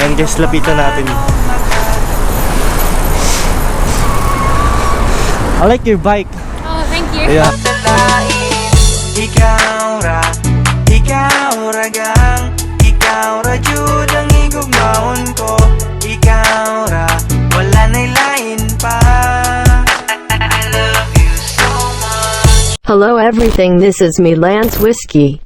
Ayan guys, lapitan natin. I like your bike. Oh, thank you. Yeah. Ikaw ragang, ikaw ra jud ang igugmaon ko. Ikaw ra, wala na'y lain pa. I love you so much. Hello everything, this is me Lance Whiskey.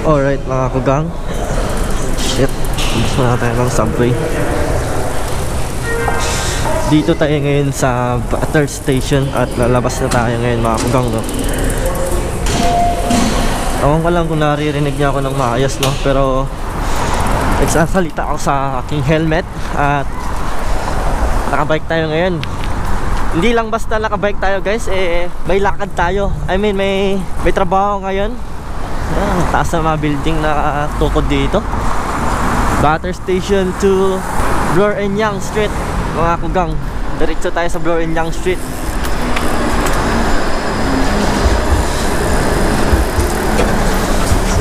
Alright mga kugang. Shit, gusto na tayo ng subway. Dito tayo ngayon sa third station at lalabas na tayo ngayon mga kugang, no? Ewan ko lang kung naririnig niya ako ng maayos, no? Pero nagsasalita ako sa aking helmet at nakabike tayo ngayon. Hindi lang basta nakabike tayo guys, may lakad tayo. I mean may trabaho ngayon. Ang taas na mga building na tukod dito. Butter Station to Bloor and Young Street. Mga kugang, diretso tayo sa Bloor and Young Street.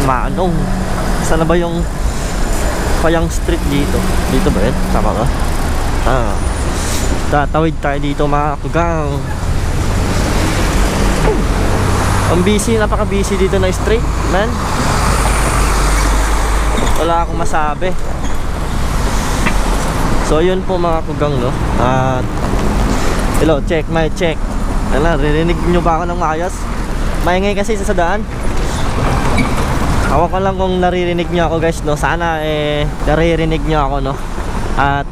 Manong, saan na ba yung Payang Street dito? Dito ba yun? Tama ba? Tatawid tayo dito mga kugang. Ang busy, napaka-busy dito na street, man. Wala akong masabi. So yun po mga kugang, no? At hello, check, mic check. Ano, ririnig nyo ba ako ng maayos? Maingay kasi sa daan. Awan ko lang kung naririnig nyo ako guys, no? Sana naririnig nyo ako, no? At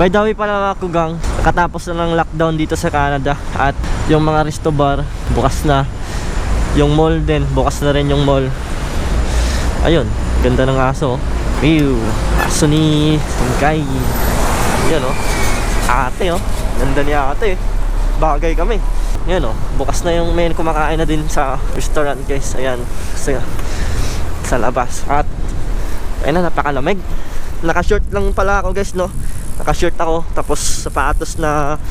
by the way pala mga kugang, katapos na ng lockdown dito sa Canada. At yung mga resto bar bukas na. Yung mall din, bukas na rin yung mall. Ayun, ganda ng aso. Ew, aso ni Sangkay. Yan o, ate o, ganda ni ate. Bagay kami. Yan o, bukas na yung main kumakain na din sa restaurant guys. Ayan, sa labas. At ayun na, napakalamig. Naka-short lang pala ako guys, no. Naka-short ako, tapos sapatos na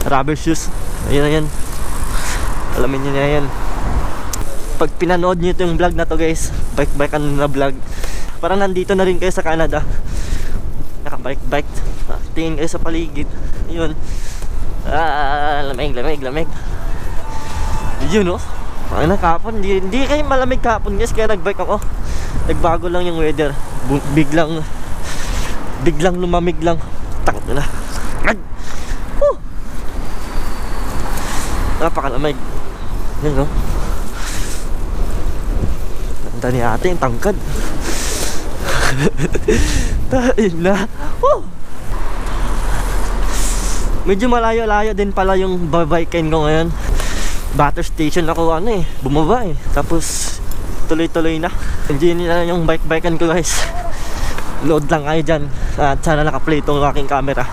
rubber shoes. Ayun, ayan. Alamin nyo na yan. Pag pinanood nyo itong vlog na to guys, bike na vlog, parang nandito na rin kayo sa Canada. Naka-bike. Tingin kayo sa paligid. Yun. Lamig. Yun no. Ay na kapon, hindi kayo malamig kapon guys, kaya nagbike ako. Nagbago lang yung weather. Biglang lumamig lang. Takot na. Napakalamig. Yun no. Ganda ni ate, yung tangkad. Tain na. Medyo malayo-layo din pala yung babikin ko ngayon. Butter Station ako bumaba tapos tuloy-tuloy na. Hindi na yung bike-biken ko guys. Load lang kayo dyan. At sana naka-play itong aking camera.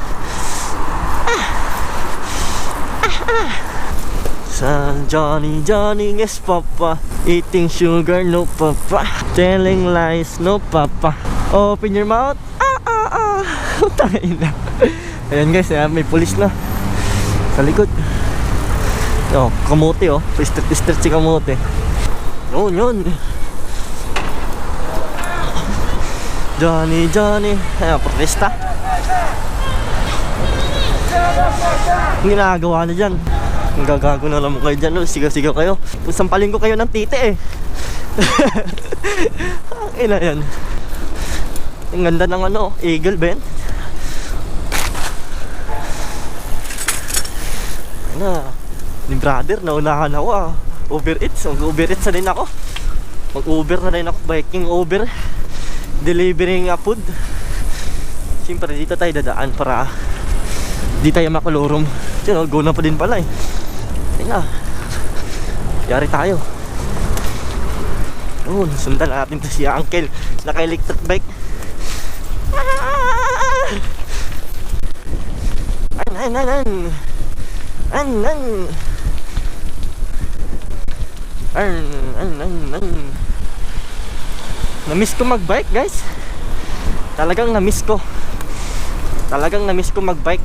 San Johnny yes papa, eating sugar no papa, telling lies no papa, open your mouth Tangin na. Ayan guys, may pulis na sa likod. Kamote Stretch si kamote. Yun Johnny protesta. Ginagawa na dyan. Ang gagago na naman kayo dyan, no? Sigaw-sigaw kayo. Kung sampalin ko kayo ng titi eh. Ang ina yan. Ang ganda ng ano, Eagle, Ben. Na, ni brother, naunahan ako ah. Uber Eats, mag-Uber Eats na din ako. Mag-Uber na din ako, biking Uber. Delivering food. Siyempre dito tayo dadaan para di tayo makulurong. Yun, go na pa din pala eh. Ayun na, yari tayo. Oh, sundan natin to si Uncle naka-electric bike. Na-miss ko mag-bike, guys. Talagang na-miss ko. Talagang na-miss ko mag-bike.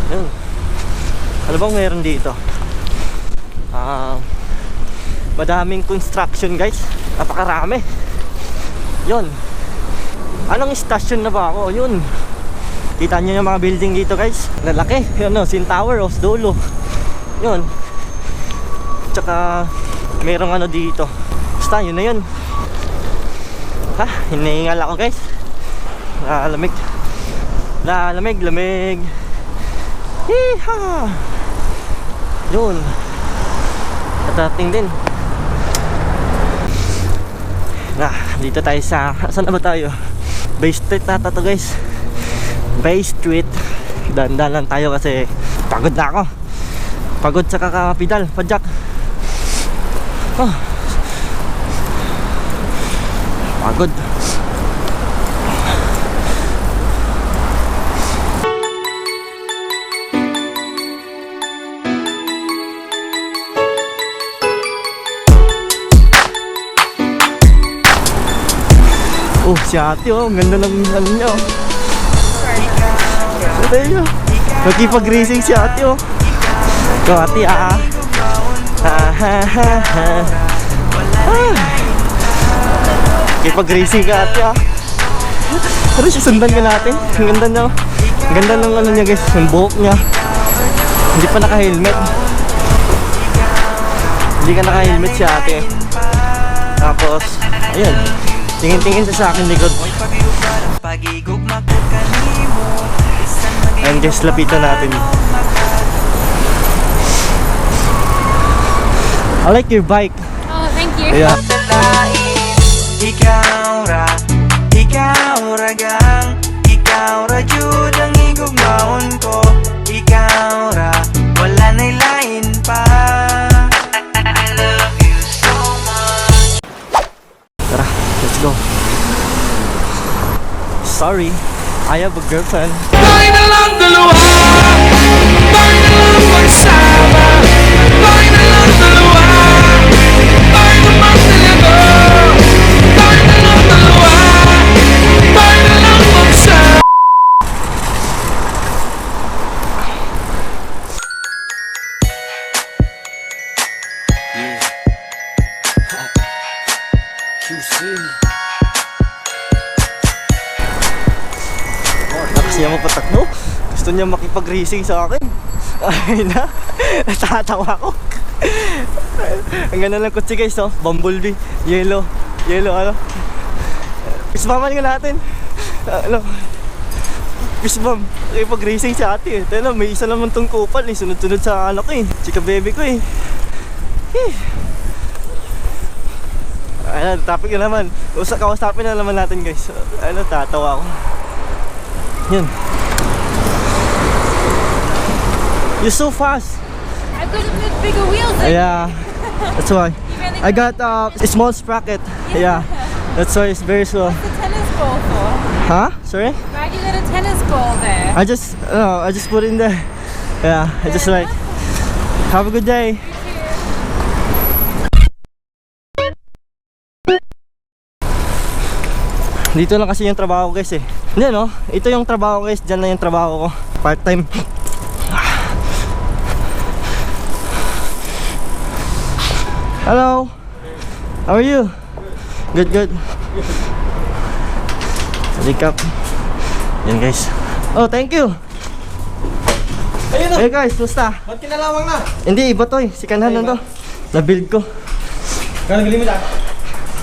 Yun. Ano bang meron dito? Madaming construction, guys. Napakarami. Yun. Anong station na ba ako? Yun. Kita nyo yung mga building dito, guys. Lalaki. Yun, no, Sin Tower, Osdolo. Yun. Tsaka merong ano dito. Basta yun na yun. Ha? Hinihingal ako, guys. Lalamig. Lamig. Hiha! Yun. Atating din. Dito tayo sa, saan na ba tayo? Bay Street nata to, guys. Bay Street. Dandan lang tayo kasi pagod na ako. Pagod sa kakapidal, padjak. Oh. Pagod. Oh, si ate oh, ang ganda ng ano niya oh. Ito yun. Nagkipag-racing si ate oh. Ikaw ate ah. Nagkipag-racing ka ate ah. Pero sundan ka natin. Ang ganda niya oh. Ang ganda ng ano niya, guys, yung buhok niya. Hindi pa naka-helmet. Hindi ka naka-helmet si ate. Tapos, ayun, tingin-tingin sa akin likod. Ayan guys, lapitan natin. I like your bike. Oh, thank you. Yeah. Ikaw ragang, ikaw ra jud ang igugmaon ko. Ikaw ra, wala na'y lain pa. I love you so much. Tara, let's go. Sorry, I have a girlfriend. Tayo na lang dalawa, tayo na lang magsama, tayo na lang dalawa, tayo naman talaga, tayo na lang dalawa, tayo na lang magsama. Siya mapatakbo. Gusto niya makipag-racing sa akin. Ay na, natatawa ko. Ang ganda ng kutsi, guys, oh. Bumblebee, yellow ano. Pisbaman nga natin. Ano, pisbam, makipag-racing sa ate eh. Tala, may isa naman tong kupal eh. Sunod-sunod sa anak ko eh. Chika baby ko eh. Ayan, topic na naman. Kausapin na naman natin, guys. Ano, tatawa ako. Yun. You're so fast. I couldn't fit bigger wheels. Yeah, that's why. I got a small sprocket. Yeah, that's why it's very slow. The tennis ball for? Huh? Sorry? Why'd you let a tennis ball there? I just put it in there. Yeah, I just like. Have a good day. Dito lang kasi yung trabaho ko, guys eh. Hindi no, ito yung trabaho ko, guys. Diyan lang yung trabaho ko. Part time. Hello. How are you? Good, good. Recap. Yan guys. Oh, thank you. Ayun na. Hey guys, musta? Ba't kinalawang na? Hindi, iba to eh. Si Kanhan na to. Na-build ko. Kaya nabili mo dyan?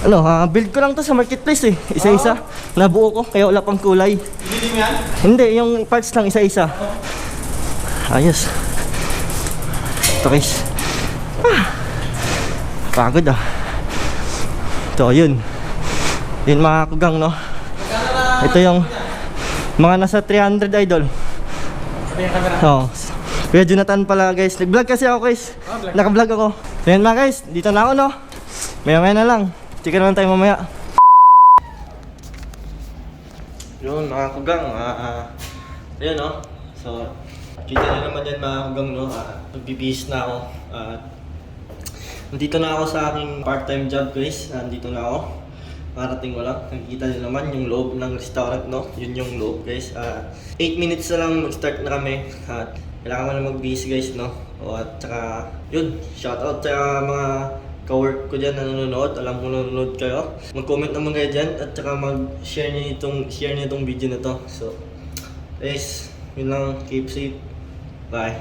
Ano, build ko lang to sa marketplace eh. Isa-isa. Nabuo ko, kaya wala pang kulay. Bili mo yan? Hindi, yung parts lang isa-isa. Ayos. Ito guys. Pagod ah. Ito, yun. Yun mga kugang, no? Ito yung mga nasa 300 idol. Sabi yung camera. Oo. Kuya Jonathan pala guys. Nag-vlog kasi ako guys. Naka-vlog ako. So yun mga guys, dito na ako no. Maya-maya na lang. Chika naman tayo mamaya. Yun mga kugang. Ayun no. So, kita nyo naman yan mga kugang no. Nagbibihis na ako. Nandito na ako sa aking part-time job guys. Nandito na ako. Parating ko lang. Nakikita nyo naman yung loob ng restaurant no. Yun yung loob guys. 8 minutes na lang mag-start na kami. At kailangan mo na mag-bihis guys no. At saka yun. Shoutout sa mga ka-work ko dyan na nanonood. Alam ko nanonood kayo. Mag-comment naman kayo dyan. At saka mag-share nyo itong video na to. So guys, yun lang. Keep safe. Bye.